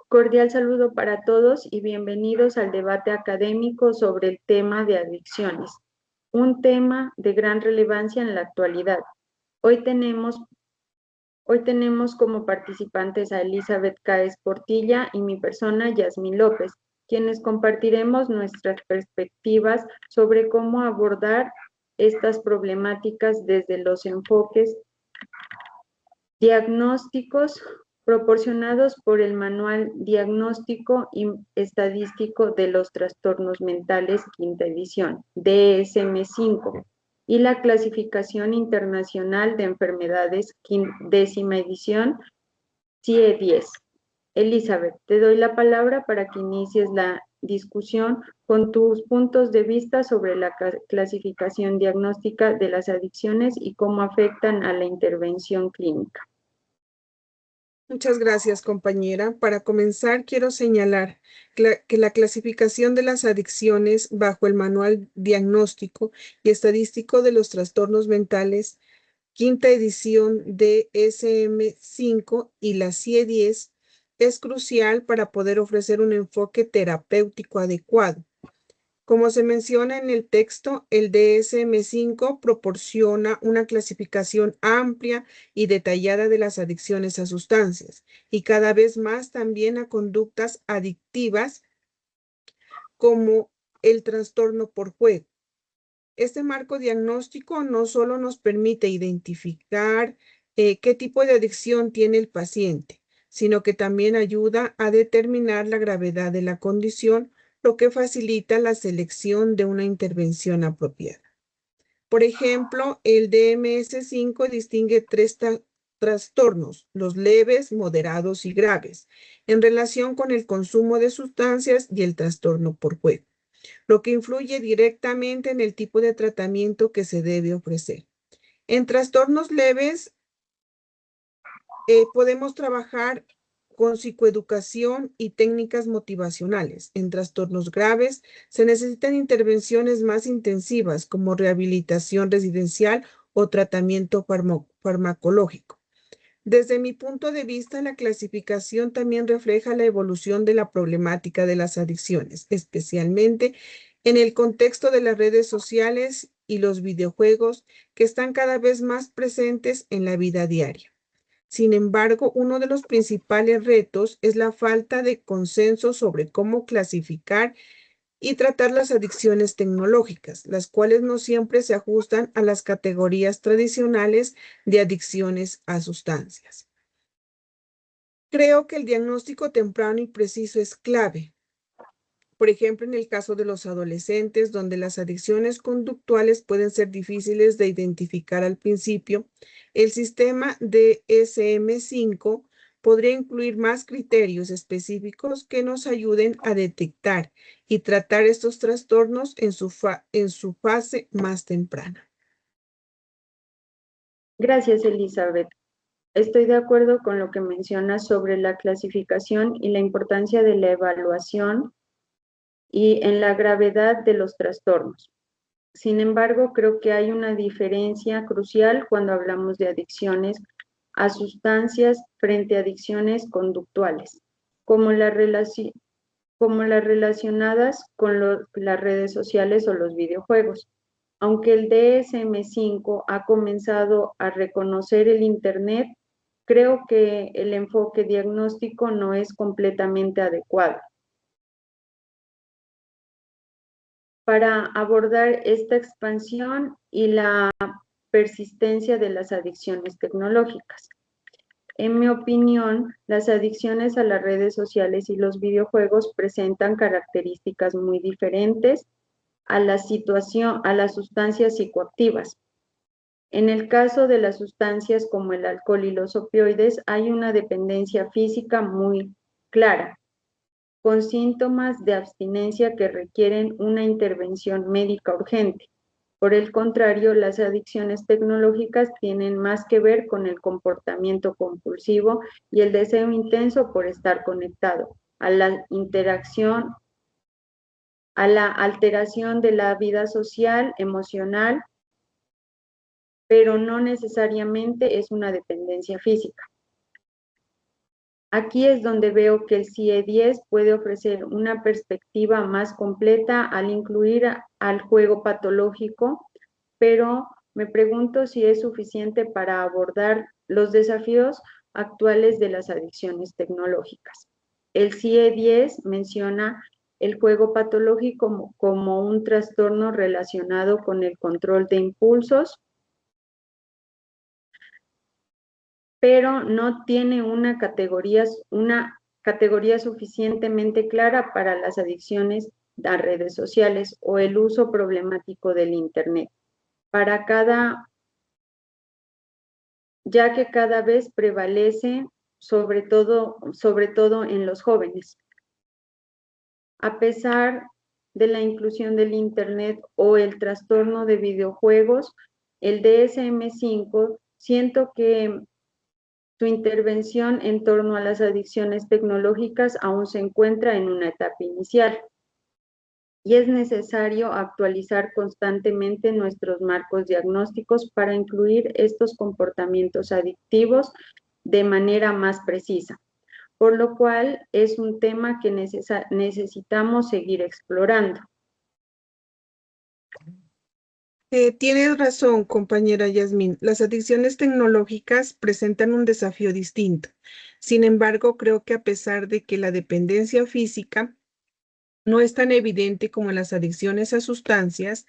Cordial saludo para todos y bienvenidos al debate académico sobre el tema de adicciones, un tema de gran relevancia en la actualidad. Hoy tenemos como participantes a Elizabeth Cáez Portilla y mi persona, Yasmín López, quienes compartiremos nuestras perspectivas sobre cómo abordar estas problemáticas desde los enfoques diagnósticos proporcionados por el Manual Diagnóstico y Estadístico de los Trastornos Mentales, quinta edición, DSM-5, y la Clasificación Internacional de Enfermedades, décima edición, CIE-10. Elizabeth, te doy la palabra para que inicies la discusión con tus puntos de vista sobre la clasificación diagnóstica de las adicciones y cómo afectan a la intervención clínica. Muchas gracias, compañera. Para comenzar, quiero señalar que la clasificación de las adicciones bajo el Manual Diagnóstico y Estadístico de los Trastornos Mentales, quinta edición de DSM-5 y la CIE-10 es crucial para poder ofrecer un enfoque terapéutico adecuado. Como se menciona en el texto, el DSM-5 proporciona una clasificación amplia y detallada de las adicciones a sustancias y cada vez más también a conductas adictivas como el trastorno por juego. Este marco diagnóstico no solo nos permite identificar qué tipo de adicción tiene el paciente, sino que también ayuda a determinar la gravedad de la condición, lo que facilita la selección de una intervención apropiada. Por ejemplo, el DMS-5 distingue tres trastornos, los leves, moderados y graves, en relación con el consumo de sustancias y el trastorno por juego, lo que influye directamente en el tipo de tratamiento que se debe ofrecer. En trastornos leves, podemos trabajar con psicoeducación y técnicas motivacionales. En trastornos graves, se necesitan intervenciones más intensivas como rehabilitación residencial o tratamiento farmacológico. Desde mi punto de vista, la clasificación también refleja la evolución de la problemática de las adicciones, especialmente en el contexto de las redes sociales y los videojuegos que están cada vez más presentes en la vida diaria. Sin embargo, uno de los principales retos es la falta de consenso sobre cómo clasificar y tratar las adicciones tecnológicas, las cuales no siempre se ajustan a las categorías tradicionales de adicciones a sustancias. Creo que el diagnóstico temprano y preciso es clave. Por ejemplo, en el caso de los adolescentes, donde las adicciones conductuales pueden ser difíciles de identificar al principio, el sistema de DSM-5 podría incluir más criterios específicos que nos ayuden a detectar y tratar estos trastornos en su fase más temprana. Gracias, Elizabeth. Estoy de acuerdo con lo que mencionas sobre la clasificación y la importancia de la evaluación y en la gravedad de los trastornos. Sin embargo, creo que hay una diferencia crucial cuando hablamos de adicciones a sustancias frente a adicciones conductuales, como las relacionadas con las redes sociales o los videojuegos. Aunque el DSM-5 ha comenzado a reconocer el Internet, creo que el enfoque diagnóstico no es completamente adecuado para abordar esta expansión y la persistencia de las adicciones tecnológicas. En mi opinión, las adicciones a las redes sociales y los videojuegos presentan características muy diferentes a las sustancias psicoactivas. En el caso de las sustancias como el alcohol y los opioides, hay una dependencia física muy clara, con síntomas de abstinencia que requieren una intervención médica urgente. Por el contrario, las adicciones tecnológicas tienen más que ver con el comportamiento compulsivo y el deseo intenso por estar conectado, a la interacción, a la alteración de la vida social, emocional, pero no necesariamente es una dependencia física. Aquí es donde veo que el CIE-10 puede ofrecer una perspectiva más completa al incluir al juego patológico, pero me pregunto si es suficiente para abordar los desafíos actuales de las adicciones tecnológicas. El CIE-10 menciona el juego patológico como un trastorno relacionado con el control de impulsos, pero no tiene una categoría suficientemente clara para las adicciones a redes sociales o el uso problemático del Internet. Ya que cada vez prevalece sobre todo en los jóvenes. A pesar de la inclusión del Internet o el trastorno de videojuegos, el DSM-5, siento que su intervención en torno a las adicciones tecnológicas aún se encuentra en una etapa inicial y es necesario actualizar constantemente nuestros marcos diagnósticos para incluir estos comportamientos adictivos de manera más precisa, por lo cual es un tema que necesitamos seguir explorando. Tienes razón, compañera Yasmín. Las adicciones tecnológicas presentan un desafío distinto. Sin embargo, creo que a pesar de que la dependencia física no es tan evidente como las adicciones a sustancias,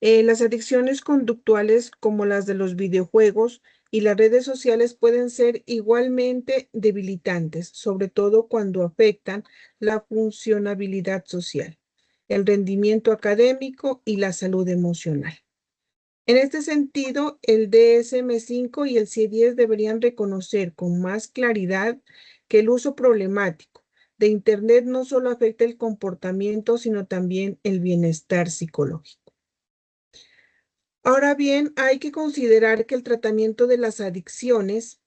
las adicciones conductuales como las de los videojuegos y las redes sociales pueden ser igualmente debilitantes, sobre todo cuando afectan la funcionabilidad social, el rendimiento académico y la salud emocional. En este sentido, el DSM-5 y el CIE-10 deberían reconocer con más claridad que el uso problemático de Internet no solo afecta el comportamiento, sino también el bienestar psicológico. Ahora bien, hay que considerar que el tratamiento de las adicciones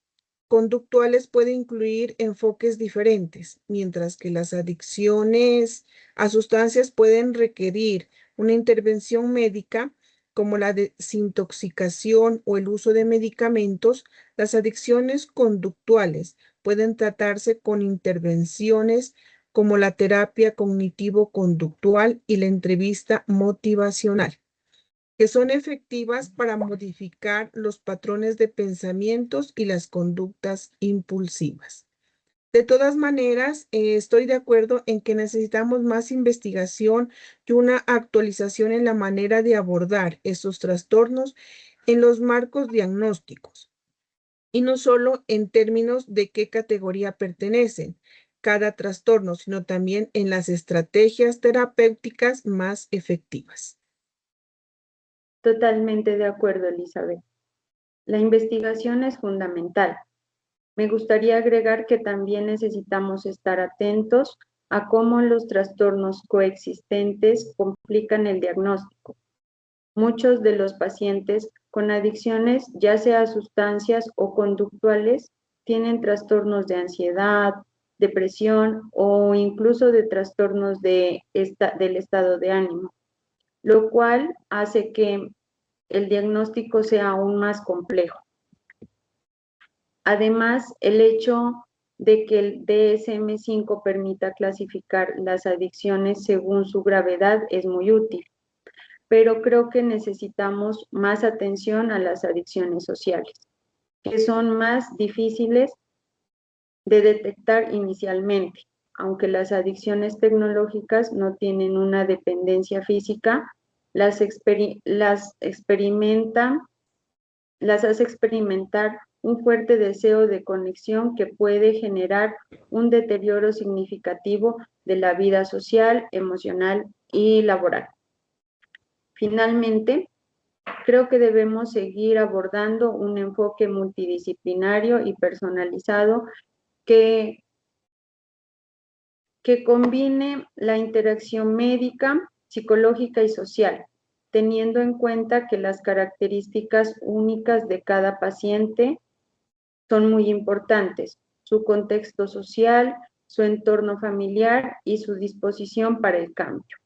conductuales puede incluir enfoques diferentes, mientras que las adicciones a sustancias pueden requerir una intervención médica como la desintoxicación o el uso de medicamentos. Las adicciones conductuales pueden tratarse con intervenciones como la terapia cognitivo-conductual y la entrevista motivacional, que son efectivas para modificar los patrones de pensamientos y las conductas impulsivas. De todas maneras, estoy de acuerdo en que necesitamos más investigación y una actualización en la manera de abordar estos trastornos en los marcos diagnósticos, y no solo en términos de qué categoría pertenecen cada trastorno, sino también en las estrategias terapéuticas más efectivas. Totalmente de acuerdo, Elizabeth. La investigación es fundamental. Me gustaría agregar que también necesitamos estar atentos a cómo los trastornos coexistentes complican el diagnóstico. Muchos de los pacientes con adicciones, ya sea a sustancias o conductuales, tienen trastornos de ansiedad, depresión o incluso de trastornos del estado de ánimo, lo cual hace que el diagnóstico sea aún más complejo. Además, el hecho de que el DSM-5 permita clasificar las adicciones según su gravedad es muy útil, pero creo que necesitamos más atención a las adicciones sociales, que son más difíciles de detectar inicialmente. Aunque las adicciones tecnológicas no tienen una dependencia física, las hace experimentar un fuerte deseo de conexión que puede generar un deterioro significativo de la vida social, emocional y laboral. Finalmente, creo que debemos seguir abordando un enfoque multidisciplinario y personalizado que combine la interacción médica, psicológica y social, teniendo en cuenta que las características únicas de cada paciente son muy importantes: su contexto social, su entorno familiar y su disposición para el cambio.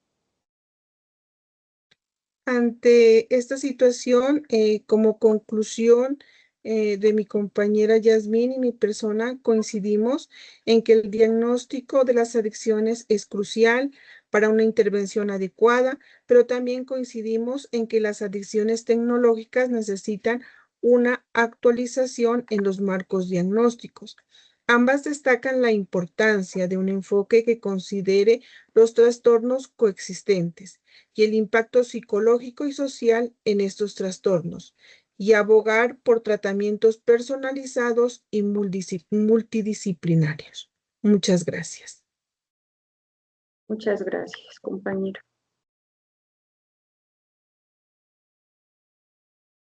Ante esta situación, como conclusión, de mi compañera Yasmín y mi persona coincidimos en que el diagnóstico de las adicciones es crucial para una intervención adecuada, pero también coincidimos en que las adicciones tecnológicas necesitan una actualización en los marcos diagnósticos. Ambas destacan la importancia de un enfoque que considere los trastornos coexistentes y el impacto psicológico y social en estos trastornos, y abogar por tratamientos personalizados y multidisciplinarios. Muchas gracias. Muchas gracias, compañero.